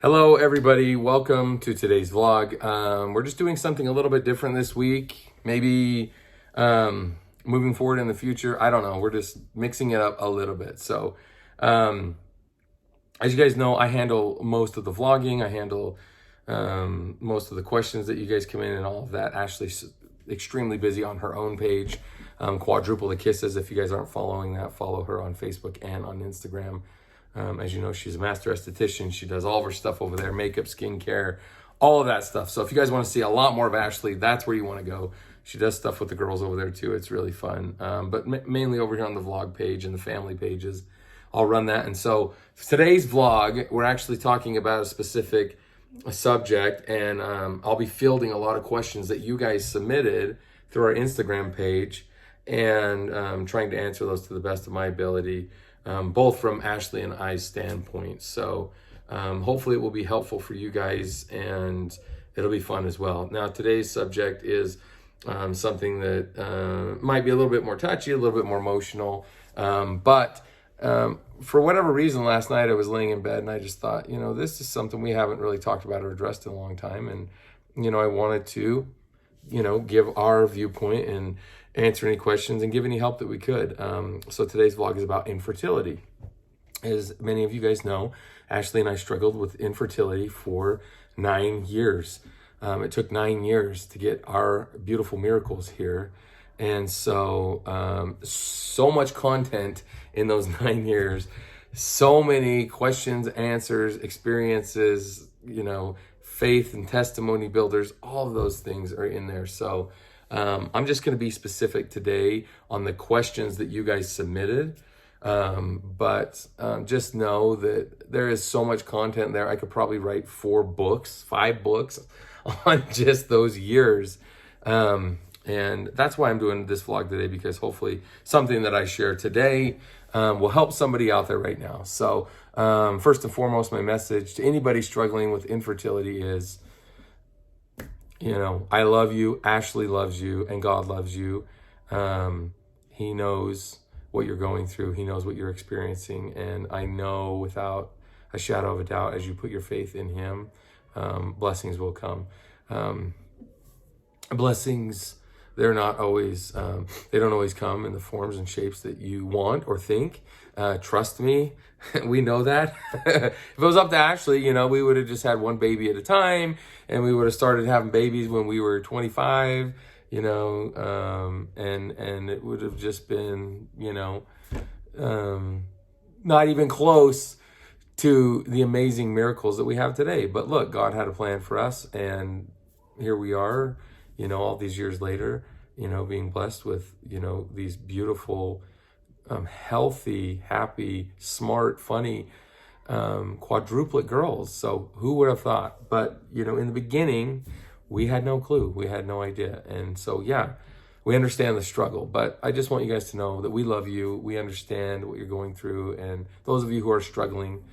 Hello everybody, welcome to today's vlog. We're just doing something a little bit different this week. Maybe moving forward in the future, I don't know. We're just mixing it up a little bit. So as you guys know, I handle most of the vlogging. I handle most of the questions that you guys come in and all of that. Ashley's extremely busy on her own page, Quadruple the Kisses. If you guys aren't following that, follow her on Facebook and on Instagram. As you know, she's a master esthetician. She does all of her stuff over there, makeup, skincare, all of that stuff. So if you guys want to see a lot more of Ashley, that's where you want to go. She does stuff with the girls over there too. It's really fun. But mainly over here on the vlog page and the family pages, I'll run that. And so today's vlog, we're actually talking about a specific subject, and I'll be fielding a lot of questions that you guys submitted through our Instagram page, and trying to answer those to the best of my ability. Both from Ashley and I's standpoint. So hopefully it will be helpful for you guys, and it'll be fun as well. Now, today's subject is something that might be a little bit more touchy, a little bit more emotional. But for whatever reason, last night I was laying in bed and I just thought, this is something we haven't really talked about or addressed in a long time. And, I wanted to, give our viewpoint and answer any questions and give any help that we could. So today's vlog is about infertility. As many of you guys know, Ashley and I struggled with infertility for 9 years. It took 9 years to get our beautiful miracles here. And so, so much content in those 9 years, so many questions, answers, experiences, faith and testimony builders, all of those things are in there. So I'm just going to be specific today on the questions that you guys submitted. But just know that there is so much content there. I could probably write 5 books on just those years. And that's why I'm doing this vlog today, because hopefully something that I share today will help somebody out there right now. So first and foremost, my message to anybody struggling with infertility is, I love you, Ashley loves you, and God loves you. He knows what you're going through. He knows what you're experiencing. And I know without a shadow of a doubt, as you put your faith in him, blessings will come. Blessings, they're not always, they don't always come in the forms and shapes that you want or think. Trust me, we know that. If it was up to Ashley, we would have just had one baby at a time, and we would have started having babies when we were 25, and it would have just been, not even close to the amazing miracles that we have today. But look, God had a plan for us, and here we are, all these years later, being blessed with, these beautiful, healthy, happy, smart, funny, quadruplet girls. So who would have thought? But, in the beginning, we had no clue. We had no idea. And so, yeah, we understand the struggle. But I just want you guys to know that we love you. We understand what you're going through. And those of you who are struggling,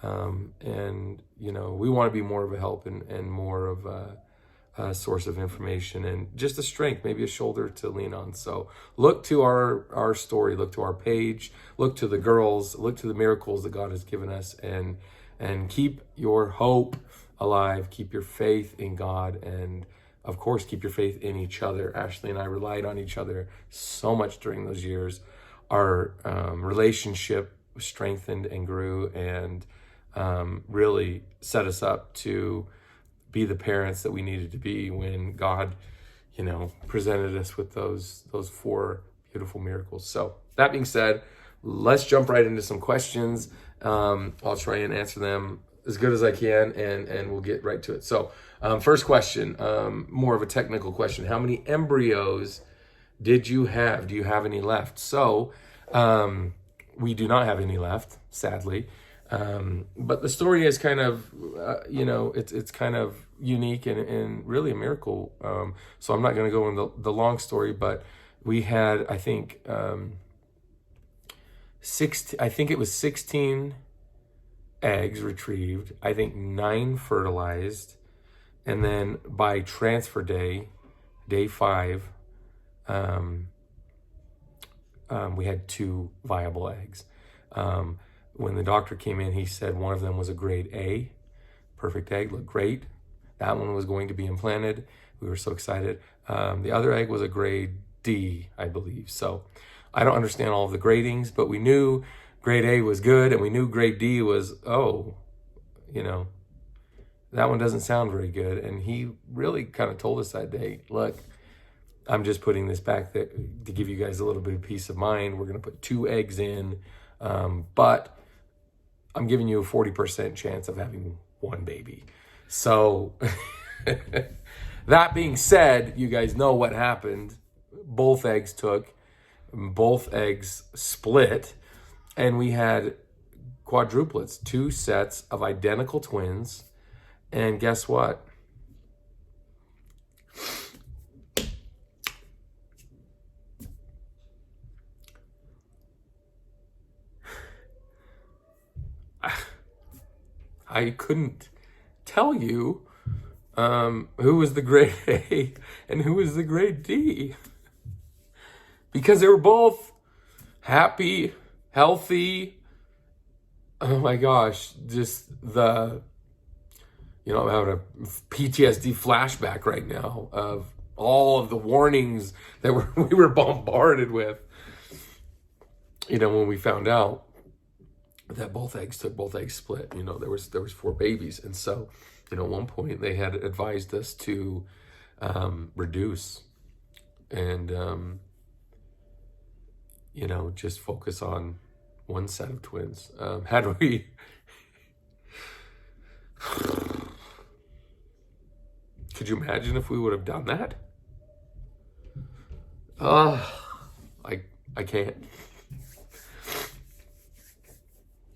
and, we want to be more of a help and more of a source of information and just a strength, maybe a shoulder to lean on. So look to our story, look to our page, look to the girls, look to the miracles that God has given us, and keep your hope alive, keep your faith in God, and of course keep your faith in each other. Ashley and I relied on each other so much during those years. Our relationship strengthened and grew, and really set us up to be the parents that we needed to be when God, presented us with those 4 beautiful miracles. So that being said, let's jump right into some questions. I'll try and answer them as good as I can, and we'll get right to it. So first question, more of a technical question. How many embryos did you have? Do you have any left? So we do not have any left, sadly. But the story is kind of, it's kind of unique and really a miracle. So I'm not going to go into the long story, but we had, I think, 16 eggs retrieved. I think 9 fertilized. And then by transfer day 5, we had 2 viable eggs. When the doctor came in, he said one of them was a grade A perfect egg, looked great. That one was going to be implanted. We were so excited. The other egg was a grade D, I believe. So I don't understand all of the gradings, but we knew grade A was good, and we knew grade D was, oh, you know, that one doesn't sound very good. And he really kind of told us that day, look, I'm just putting this back there to give you guys a little bit of peace of mind. We're going to put 2 eggs in, but I'm giving you a 40% chance of having 1 baby. So that being said, you guys know what happened. Both eggs took, both eggs split, and we had quadruplets, 2 sets of identical twins. And guess what? I couldn't tell you who was the grade A and who was the grade D, because they were both happy, healthy. Oh my gosh, just I'm having a PTSD flashback right now of all of the warnings that we were bombarded with, when we found out that both eggs split. There was 4 babies. And so, at one point they had advised us to reduce and, just focus on 1 set of twins. Had we... Could you imagine if we would have done that? I can't.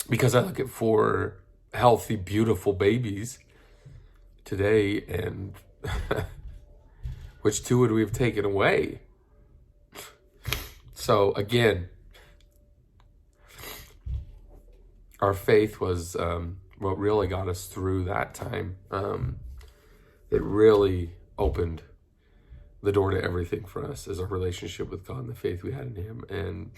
Because I look at 4 healthy, beautiful babies today, and which 2 would we have taken away? So again, our faith was what really got us through that time. It really opened the door to everything for us, as our relationship with God and the faith we had in Him. And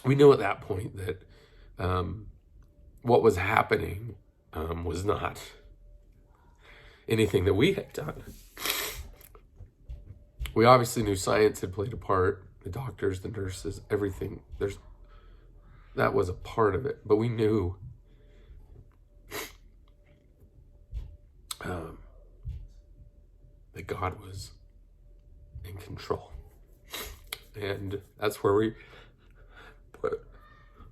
we knew at that point that what was happening was not anything that we had done. We obviously knew science had played a part, the doctors, the nurses, everything. That was a part of it, but we knew that God was in control. And that's where we put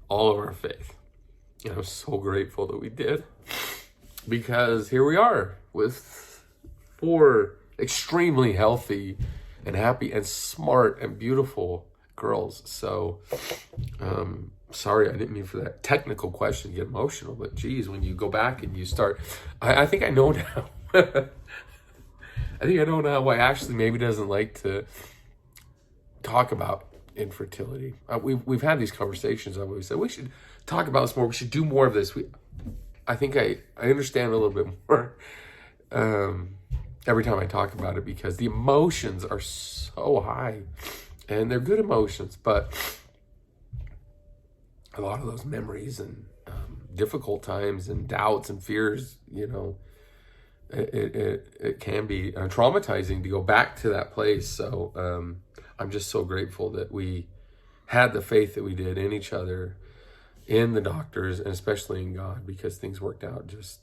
all of our faith. And I'm so grateful that we did, because here we are with 4 extremely healthy and happy and smart and beautiful girls. So, sorry, I didn't mean for that technical question to get emotional, but geez, when you go back and you start, I think I know now. I think I know now why Ashley maybe doesn't like to talk about infertility. We've had these conversations. I've always said we should talk about this more. We should do more of this. I think I understand a little bit more every time I talk about it, because the emotions are so high, and they're good emotions, but a lot of those memories and difficult times and doubts and fears, it can be traumatizing to go back to that place. So I'm just so grateful that we had the faith that we did in each other, in the doctors, and especially in God, because things worked out just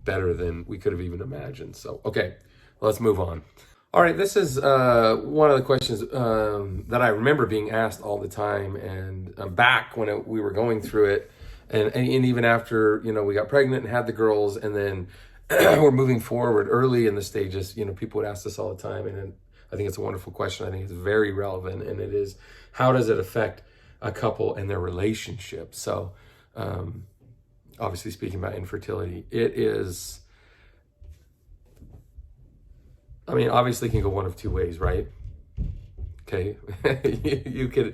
better than we could have even imagined. So, okay, let's move on. All right, this is one of the questions that I remember being asked all the time, and back when we were going through it, and even after, we got pregnant and had the girls, and then we're moving forward early in the stages, people would ask this all the time, and I think it's a wonderful question. I think it's very relevant, and it is, how does it affect a couple and their relationship? So, obviously speaking about infertility, it is, obviously it can go one of 2 ways, right? Okay. you can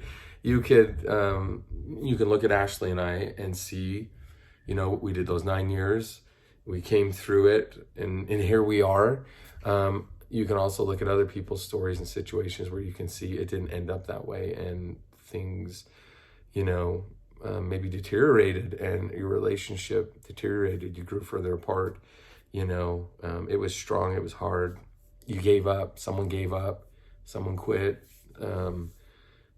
look at Ashley and I and see, we did those 9 years, we came through it, and here we are. You can also look at other people's stories and situations where you can see it didn't end up that way, and things, maybe deteriorated, and your relationship deteriorated. You grew further apart. It was strong. It was hard. You gave up. Someone gave up. Someone quit.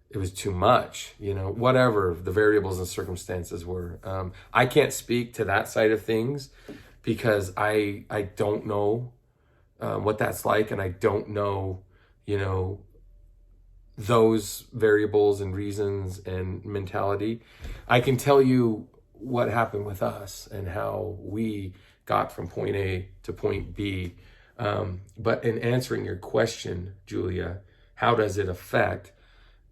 It was too much, whatever the variables and circumstances were. I can't speak to that side of things because I don't know what that's like, and I don't know, those variables and reasons and mentality. I can tell you what happened with us and how we got from point A to point B. But in answering your question, Julia, how does it affect?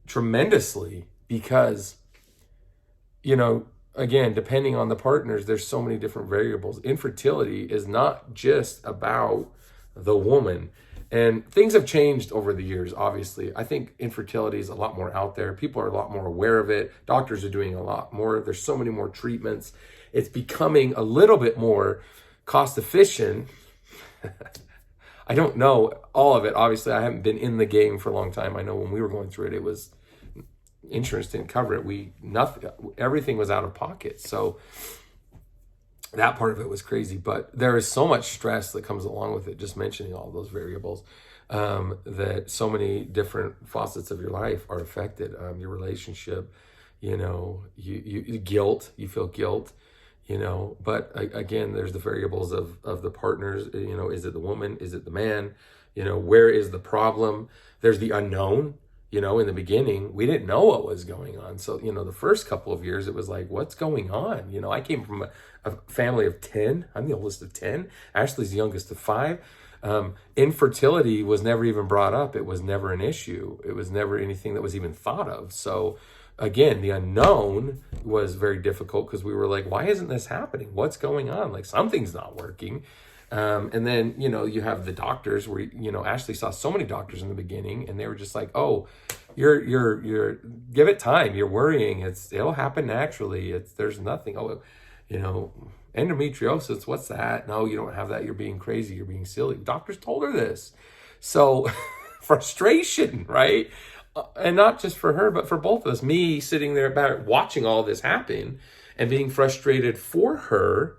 Tremendously, because, again, depending on the partners, there's so many different variables. Infertility is not just about the woman. And things have changed over the years, obviously. I think infertility is a lot more out there. People are a lot more aware of it. Doctors are doing a lot more. There's so many more treatments. It's becoming a little bit more cost efficient. I don't know all of it. Obviously, I haven't been in the game for a long time. I know when we were going through it, it was insurance didn't cover it. Everything was out of pocket. So that part of it was crazy. But there is so much stress that comes along with it, just mentioning all those variables, that so many different facets of your life are affected. Your relationship, you guilt, you feel guilt. But again, there's the variables of the partners. Is it the woman? Is it the man? Where is the problem? There's the unknown. In the beginning, we didn't know what was going on. So, the first couple of years, it was like, what's going on? I came from a family of 10. I'm the oldest of 10. Ashley's the youngest of 5. Infertility was never even brought up. It was never an issue. It was never anything that was even thought of. So, again, the unknown was very difficult because we were like, why isn't this happening? What's going on? Like, something's not working. And then, you have the doctors where, Ashley saw so many doctors in the beginning, and they were just like, oh, you're give it time. You're worrying. It'll happen naturally. There's nothing. Oh, endometriosis. What's that? No, you don't have that. You're being crazy. You're being silly. Doctors told her this. So frustration, right? And not just for her, but for both of us, me sitting there watching all this happen and being frustrated for her,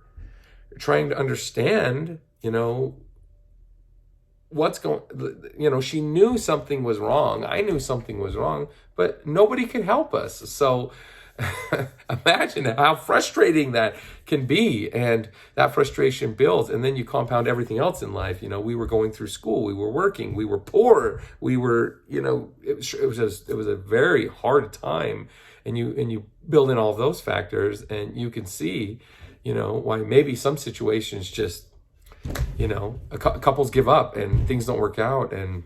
trying to understand, what's going, she knew something was wrong. I knew something was wrong, but nobody could help us. So imagine how frustrating that can be. And that frustration builds. And then you compound everything else in life. We were going through school, we were working, we were poor, we were, it was a very hard time. And you build in all of those factors, and you can see, why maybe some situations just, couples give up and things don't work out, and,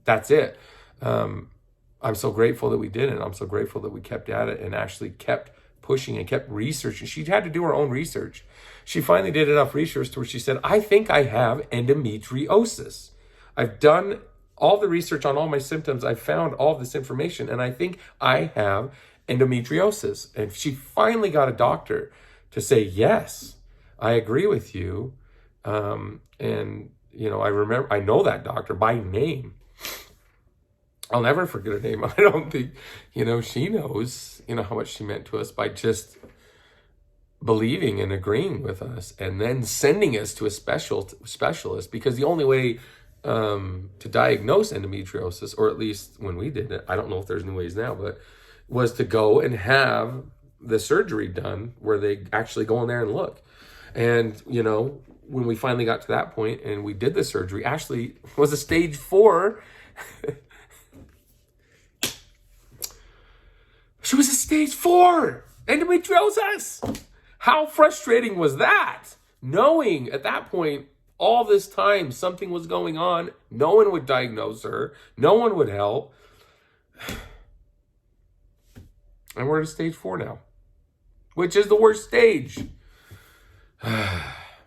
that's it. I'm so grateful that we didn't. I'm so grateful that we kept at it and actually kept pushing and kept researching. She had to do her own research. She finally did enough research to where she said, I think I have endometriosis. I've done all the research on all my symptoms. I found all this information, and I think I have endometriosis. And she finally got a doctor to say, yes, I agree with you. And, I know that doctor by name. I'll never forget her name. I don't think, she knows, how much she meant to us by just believing and agreeing with us, and then sending us to a specialist, because the only way to diagnose endometriosis, or at least when we did it, I don't know if there's new ways now, but was to go and have the surgery done where they actually go in there and look. And, when we finally got to that point and we did the surgery, Ashley was a stage 4. She was a stage 4 endometriosis. How frustrating was that? Knowing at that point, all this time, something was going on. No one would diagnose her. No one would help. And we're at stage 4 now, which is the worst stage.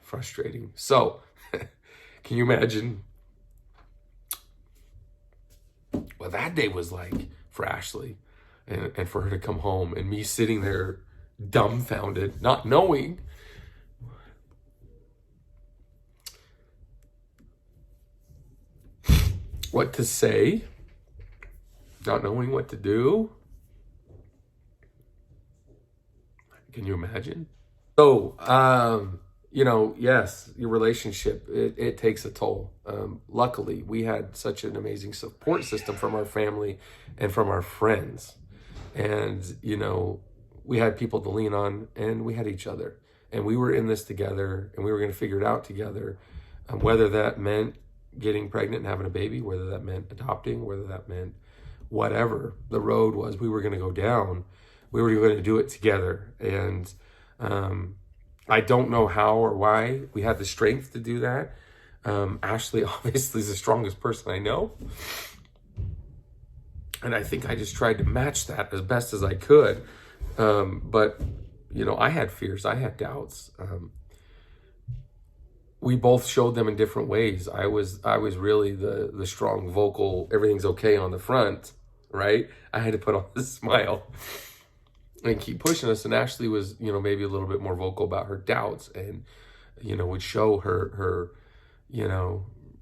Frustrating. So, can you imagine what that day was like for Ashley, and for her to come home and me sitting there dumbfounded, not knowing what to say, not knowing what to do. Can you imagine? So, yes, your relationship, it takes a toll. Luckily, we had such an amazing support system from our family and from our friends. And, we had people to lean on, and we had each other. And we were in this together, and we were going to figure it out together. Whether that meant getting pregnant and having a baby, whether that meant adopting, whether that meant whatever the road was we were going to go down, we were going to do it together. And I don't know how or why we had the strength to do that. Ashley obviously is the strongest person I know. And I think I just tried to match that as best as I could. But, I had fears. I had doubts. We both showed them in different ways. I was really the strong vocal, everything's okay on the front, right? I had to put on the smile and keep pushing us. And Ashley was, maybe a little bit more vocal about her doubts and, would show her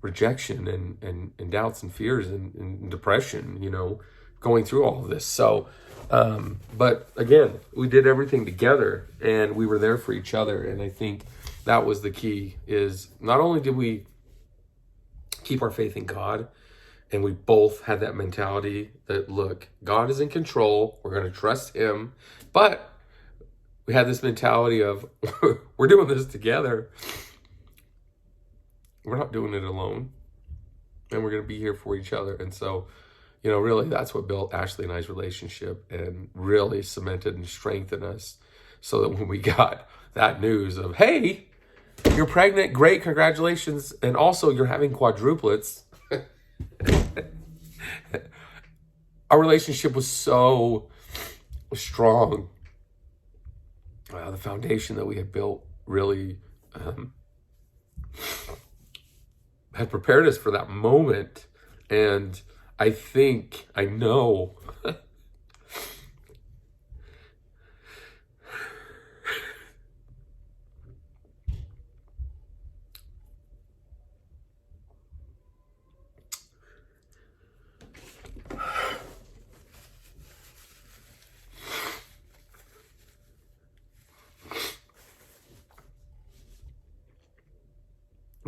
rejection and doubts and fears and depression, going through all of this. So, but again, we did everything together and we were there for each other. And I think that was the key, is not only did we keep our faith in God, and we both had that mentality that, look, God is in control. We're going to trust him. But we had this mentality of, we're doing this together. We're not doing it alone. And we're going to be here for each other. And so, really that's what built Ashley and I's relationship and really cemented and strengthened us, so that when we got that news of, hey, you're pregnant, great, congratulations, and also you're having quadruplets, our relationship was so strong. The foundation that we had built really had prepared us for that moment. And I know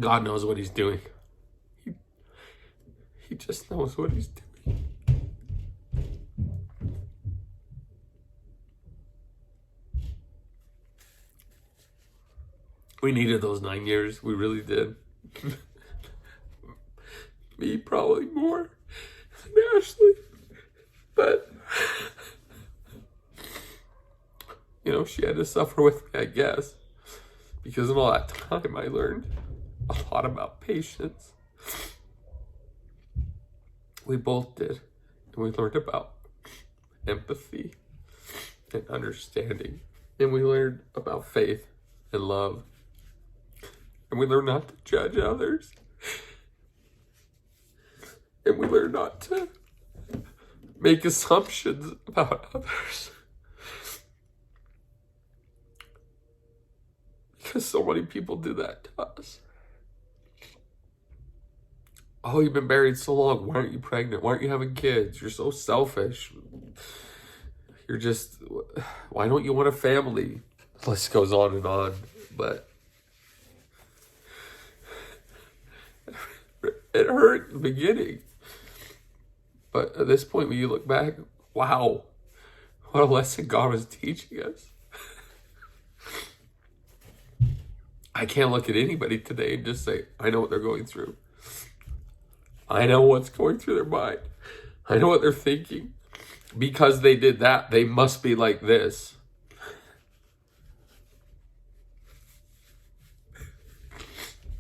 God knows what he's doing. He just knows what he's doing. We needed those 9 years. We really did. Me probably more than Ashley. But, she had to suffer with me, I guess. Because in all that time, I learned a lot about patience. We both did. And we learned about empathy and understanding. And we learned about faith and love. And we learned not to judge others. And we learned not to make assumptions about others. Because so many people do that to us. Oh, you've been married so long. Why aren't you pregnant? Why aren't you having kids? You're so selfish. Why don't you want a family? The list goes on and on. But it hurt in the beginning. But at this point, when you look back, wow, what a lesson God was teaching us. I can't look at anybody today and just say, I know what they're going through. I know what's going through their mind. I know what they're thinking. Because they did that, they must be like this.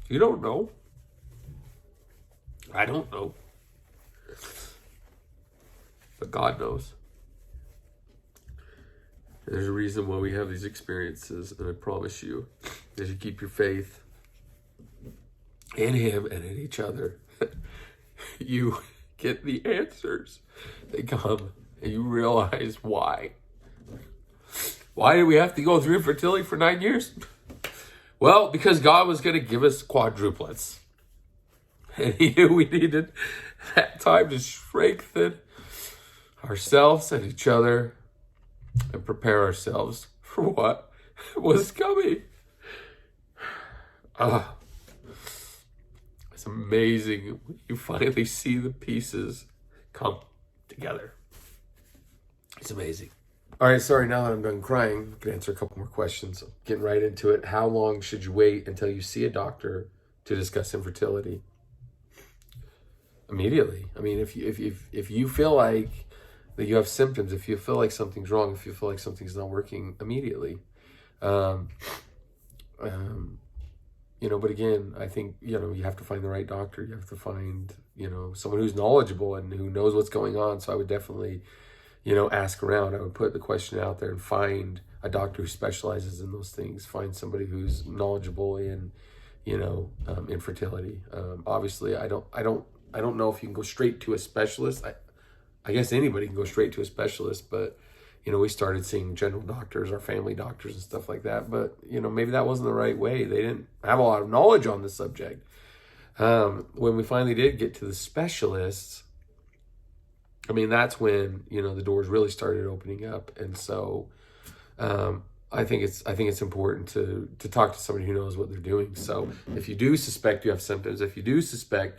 You don't know. I don't know. But God knows. There's a reason why we have these experiences, and I promise you, as you keep your faith in him and in each other, you get the answers. They come, and you realize why. Why did we have to go through infertility for 9 years? Well, because God was going to give us quadruplets. And he knew we needed that time to strengthen ourselves and each other and prepare ourselves for what was coming. It's amazing when you finally see the pieces come together. It's amazing. All right, sorry, now that I'm done crying, I can answer a couple more questions. Getting right into it. How long should you wait until you see a doctor to discuss infertility? Immediately. I mean, if you feel like that you have symptoms, if you feel like something's wrong, if you feel like something's not working, immediately. But again, I think, you have to find the right doctor. You have to find, someone who's knowledgeable and who knows what's going on. So I would definitely, ask around. I would put the question out there and find a doctor who specializes in those things. Find somebody who's knowledgeable in, infertility. Obviously, I don't know if you can go straight to a specialist. I guess anybody can go straight to a specialist, but we started seeing general doctors, our family doctors and stuff like that. But, maybe that wasn't the right way. They didn't have a lot of knowledge on the subject. When we finally did get to the specialists, that's when, the doors really started opening up. And so I think it's important to talk to somebody who knows what they're doing. So if you do suspect you have symptoms, if you do suspect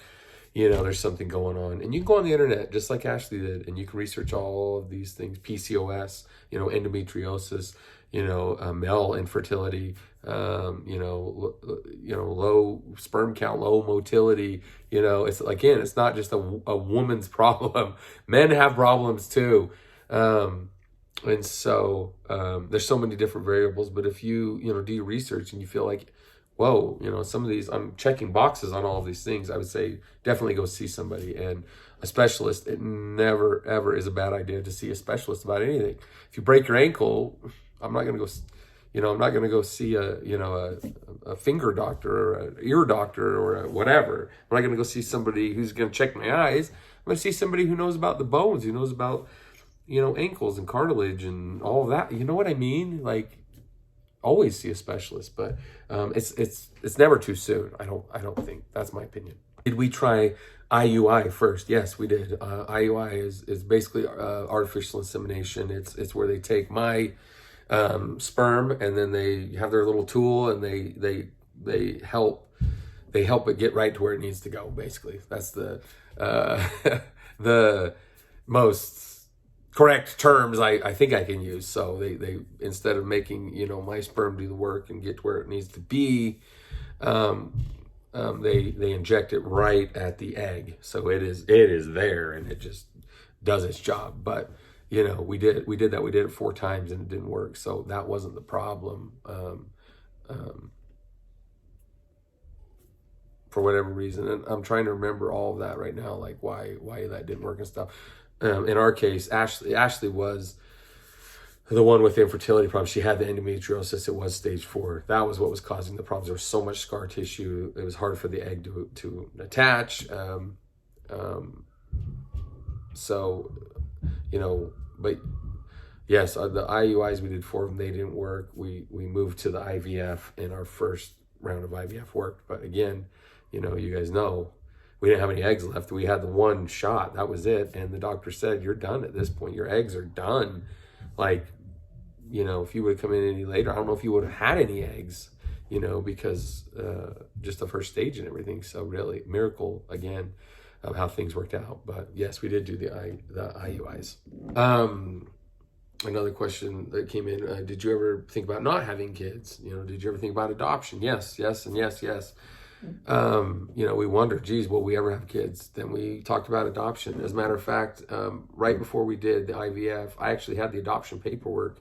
there's something going on, and you can go on the internet just like Ashley did, and you can research all of these things: PCOS, endometriosis, male infertility, low sperm count, low motility. It's not just a woman's problem. Men have problems too, and so there's so many different variables. But if you do your research and you feel like, whoa, some of these, I'm checking boxes on all of these things, I would say definitely go see somebody. And a specialist, it never, ever is a bad idea to see a specialist about anything. If you break your ankle, I'm not going to go see a finger doctor or an ear doctor or whatever. I'm not going to go see somebody who's going to check my eyes. I'm going to see somebody who knows about the bones, who knows about, ankles and cartilage and all of that. You know what I mean? Like, always see a specialist, but it's never too soon. I don't think. That's my opinion. Did we try IUI first? Yes, we did. IUI is basically artificial insemination. It's where they take my sperm and then they have their little tool and they help it get right to where it needs to go. Basically, that's the the most correct terms I think I can use. So they instead of making my sperm do the work and get to where it needs to be, they inject it right at the egg, so it is there and it just does its job. But we did that. We did it 4 times and it didn't work, so that wasn't the problem. For whatever reason, and I'm trying to remember all of that right now, like why that didn't work and stuff. In our case, Ashley was the one with the infertility problem. She had the endometriosis. It was stage 4. That was what was causing the problems. There was so much scar tissue. It was hard for the egg to attach. But yes, the IUIs, we did 4 of them. They didn't work. We moved to the IVF, and our first round of IVF worked. But again, you guys know, we didn't have any eggs left. We had the 1 shot. That was it. And the doctor said, you're done at this point. Your eggs are done. Like, if you would have come in any later, I don't know if you would have had any eggs, because just of her stage and everything. So really, miracle again of how things worked out. But yes, we did do the IUIs. Another question that came in, did you ever think about not having kids? Did you ever think about adoption? Yes, and yes. We wondered, geez, will we ever have kids? Then we talked about adoption. As a matter of fact, right before we did the IVF, I actually had the adoption paperwork.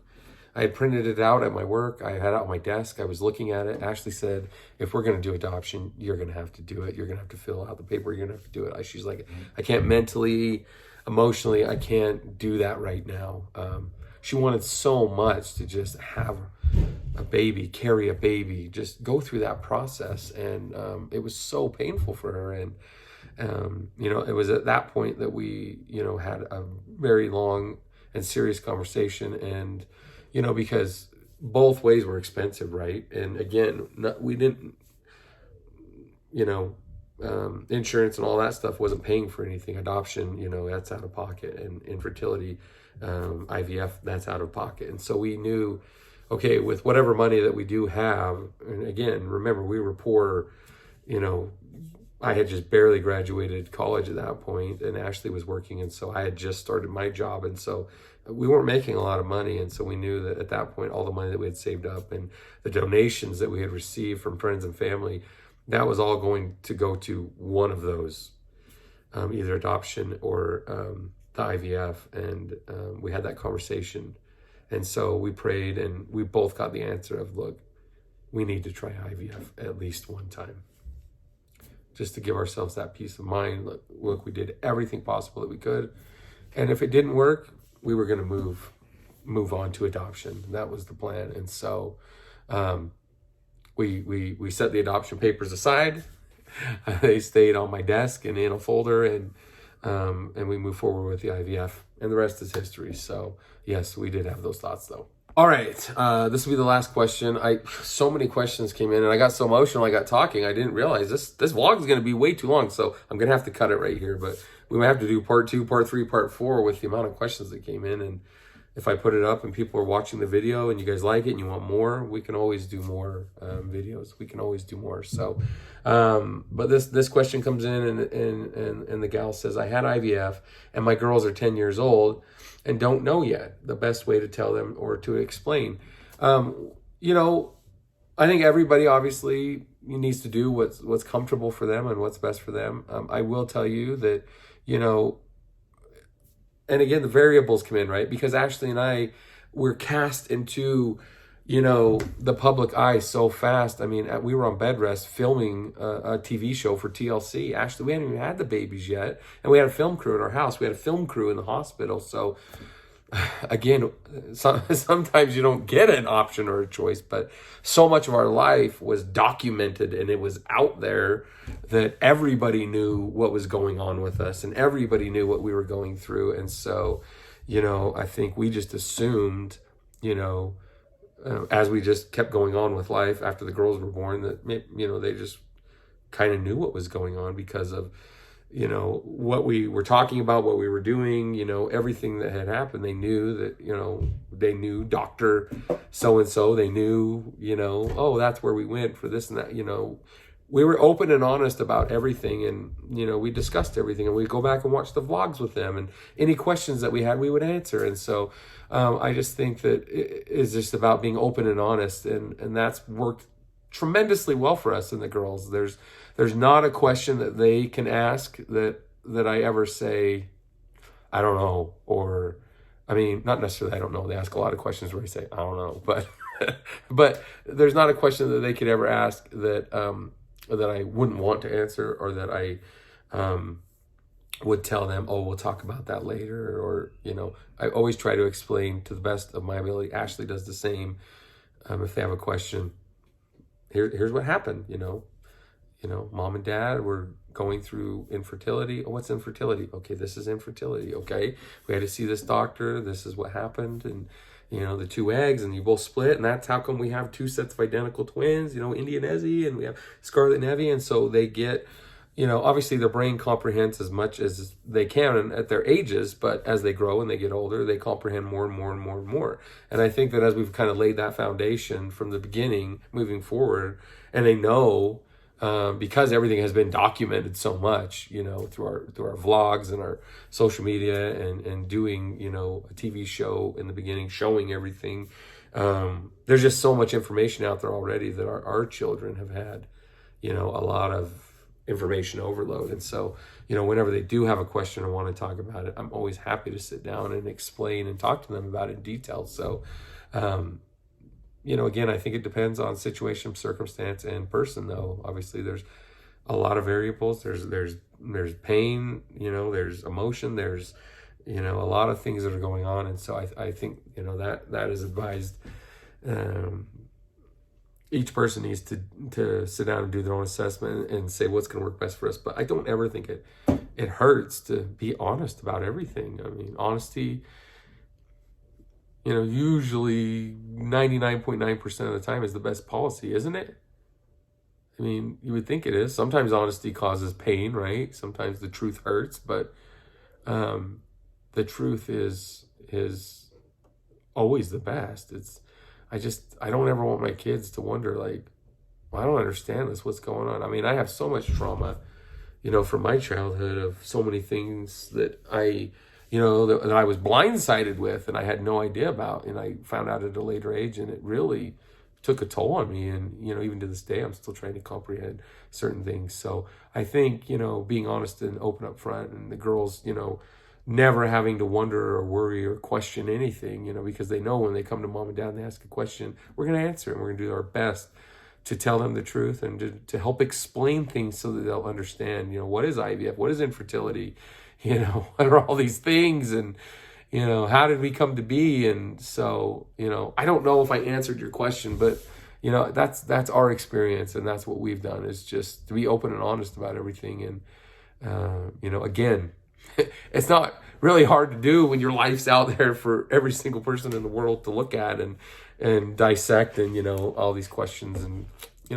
I had printed it out at my work. I had it on my desk. I was looking at it. Ashley said, if we're going to do adoption, you're going to have to do it. You're going to have to fill out the paper. You're going to have to do it. She's like, I can't mentally, emotionally, I can't do that right now. She wanted so much to just have a baby, carry a baby, just go through that process. And it was so painful for her. And, it was at that point that we, had a very long and serious conversation. And, because both ways were expensive, right? And again, we didn't, insurance and all that stuff wasn't paying for anything. Adoption, that's out of pocket. And infertility, IVF, that's out of pocket. And so we knew okay, with whatever money that we do have, and again, remember, we were poor, you know, I had just barely graduated college at that point, and Ashley was working, and so I had just started my job, and so we weren't making a lot of money, and so we knew that at that point, all the money that we had saved up and the donations that we had received from friends and family, that was all going to go to one of those, either adoption or the IVF, and we had that conversation, and so we prayed, and we both got the answer of, look, we need to try IVF at least one time, just to give ourselves that peace of mind. Look, we did everything possible that we could, and if it didn't work, we were going to move on to adoption. That was the plan, and so we set the adoption papers aside. They stayed on my desk and in a folder, and we moved forward with the IVF, and the rest is history. So yes, we did have those thoughts though. All right, this will be the last question. So many questions came in, and I got so emotional. I got talking. I didn't realize this vlog is going to be way too long, so I'm going to have to cut it right here. But we might have to do part 2, part 3, part 4 with the amount of questions that came in. And if I put it up and people are watching the video and you guys like it and you want more, we can always do more videos. We can always do more. So, but this question comes in, and the gal says, I had IVF and my girls are 10 years old and don't know yet the best way to tell them or to explain. You know, I think everybody obviously needs to do what's comfortable for them and what's best for them. I will tell you that, you know, and again, the variables come in, right? Because Ashley and I were cast into, you know, the public eye so fast. I mean, we were on bed rest filming a TV show for TLC. Ashley, we hadn't even had the babies yet. And we had a film crew in our house. We had a film crew in the hospital. So again, sometimes you don't get an option or a choice, but so much of our life was documented and it was out there that everybody knew what was going on with us and everybody knew what we were going through. And so, you know, I think we just assumed, you know, as we just kept going on with life after the girls were born, that, you know, they just kind of knew what was going on because of, you know, what we were talking about, what we were doing, you know, everything that had happened. They knew that, you know, they knew Dr. So-and-so, they knew, you know, oh, that's where we went for this and that, you know. We were open and honest about everything, and, you know, we discussed everything, and we'd go back and watch the vlogs with them, and any questions that we had, we would answer. And so I just think that it is just about being open and honest, and that's worked tremendously well for us and the girls. There's not a question that they can ask that I ever say, I don't know, or, I mean, not necessarily I don't know. They ask a lot of questions where I say, I don't know, but but there's not a question that they could ever ask that I wouldn't want to answer, or that I would tell them, oh, we'll talk about that later. Or, you know, I always try to explain to the best of my ability. Ashley does the same. If they have a question, here's what happened, you know, mom and dad were going through infertility. Oh, what's infertility? Okay, this is infertility. Okay, we had to see this doctor. This is what happened. And, you know, the 2 eggs, and you both split. And that's how come we have 2 sets of identical twins, you know, India and Ezzy, and we have Scarlett and Evie. And so they get, you know, obviously their brain comprehends as much as they can at their ages, but as they grow and they get older, they comprehend more and more and more and more. And I think that as we've kind of laid that foundation from the beginning, moving forward, and they know, because everything has been documented so much, you know, through our vlogs and our social media, and doing, you know, a TV show in the beginning, showing everything. There's just so much information out there already that our children have had, you know, a lot of information overload. And so, you know, whenever they do have a question or want to talk about it, I'm always happy to sit down and explain and talk to them about it in detail. So, you know, again, I think it depends on situation, circumstance, and person, though. Obviously, there's a lot of variables. There's pain, you know, there's emotion, there's, you know, a lot of things that are going on. And so I think, you know, that is advised. Each person needs to sit down and do their own assessment and say what's going to work best for us. But I don't ever think it hurts to be honest about everything. I mean, honesty, you know, usually 99.9% of the time is the best policy, isn't it? I mean, you would think it is. Sometimes honesty causes pain, right? Sometimes the truth hurts, but the truth is always the best. I don't ever want my kids to wonder, like, well, I don't understand this. What's going on? I mean, I have so much trauma, from my childhood of so many things that that I was blindsided with and I had no idea about. And I found out at a later age, and it really took a toll on me. And, even to this day, I'm still trying to comprehend certain things. So I think, being honest and open up front, and the girls, never having to wonder or worry or question anything, because they know when they come to mom and dad and they ask a question, we're going to answer it, and we're going to do our best to tell them the truth and to help explain things so that they'll understand, what is IVF, what is infertility, what are all these things, and, how did we come to be? And so, I don't know if I answered your question, but, that's our experience, and that's what we've done, is just to be open and honest about everything. And, again, it's not really hard to do when your life's out there for every single person in the world to look at and dissect, and all these questions. And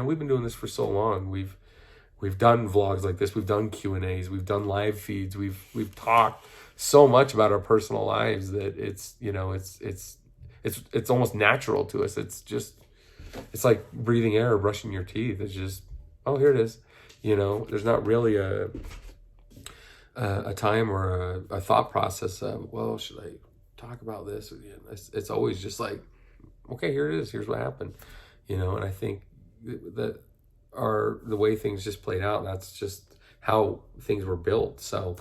we've been doing this for so long. We've done vlogs like this, we've done Q&As, we've done live feeds, we've talked so much about our personal lives that it's almost natural to us. It's like breathing air or brushing your teeth. It's just, oh, here it is. There's not really a time or a thought process of, well, should I talk about this? It's always just like, okay, here it is. Here's what happened, and I think that the way things just played out. That's just how things were built. So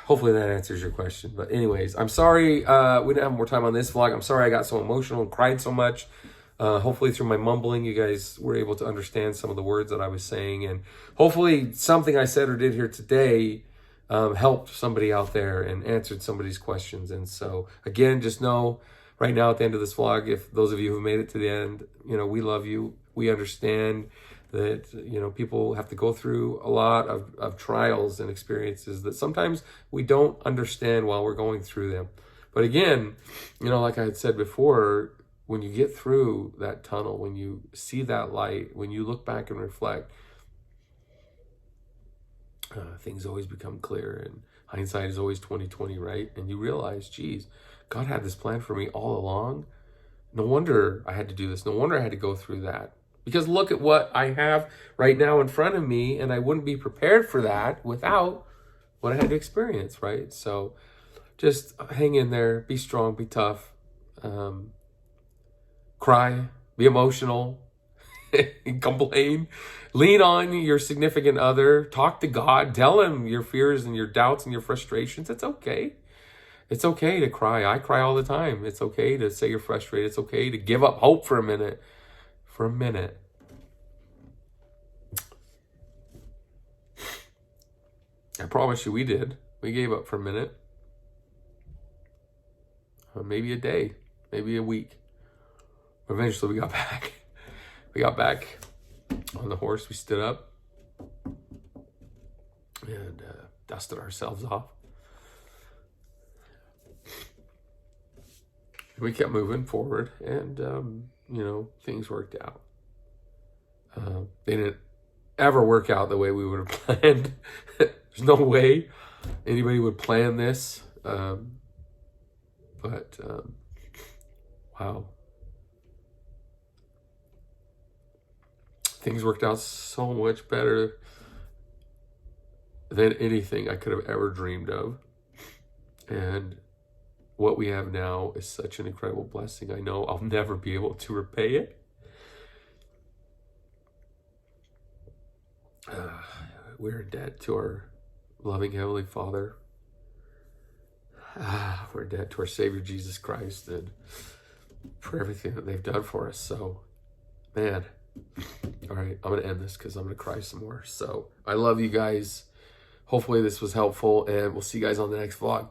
hopefully that answers your question. But anyways, I'm sorry we didn't have more time on this vlog. I'm sorry I got so emotional and cried so much. Hopefully through my mumbling, you guys were able to understand some of the words that I was saying, and hopefully something I said or did here today helped somebody out there and answered somebody's questions. And so again, just know right now at the end of this vlog, if those of you who made it to the end, we love you. We understand that, people have to go through a lot of trials and experiences that sometimes we don't understand while we're going through them. But again, like I had said before, when you get through that tunnel, when you see that light, when you look back and reflect, things always become clear, and hindsight is always 20/20, right? And you realize, geez, God had this plan for me all along. No wonder I had to do this. No wonder I had to go through that. Because look at what I have right now in front of me, and I wouldn't be prepared for that without what I had to experience, right? So just hang in there, be strong, be tough, cry, be emotional, complain, lean on your significant other, talk to God, tell him your fears and your doubts and your frustrations. It's okay. It's okay to cry. I cry all the time. It's okay to say you're frustrated. It's okay to give up hope for a minute. For a minute. I promise you we did. We gave up for a minute. Maybe a day. Maybe a week. Eventually we got back. We got back on the horse. We stood up and dusted ourselves off. We kept moving forward, and things worked out. They didn't ever work out the way we would have planned. There's no way anybody would plan this. But wow. Things worked out so much better than anything I could have ever dreamed of. And what we have now is such an incredible blessing. I know I'll never be able to repay it. We're in debt to our loving Heavenly Father. We're in debt to our Savior Jesus Christ, and for everything that they've done for us. So, man, all right, I'm going to end this because I'm going to cry some more. So I love you guys. Hopefully this was helpful, and we'll see you guys on the next vlog.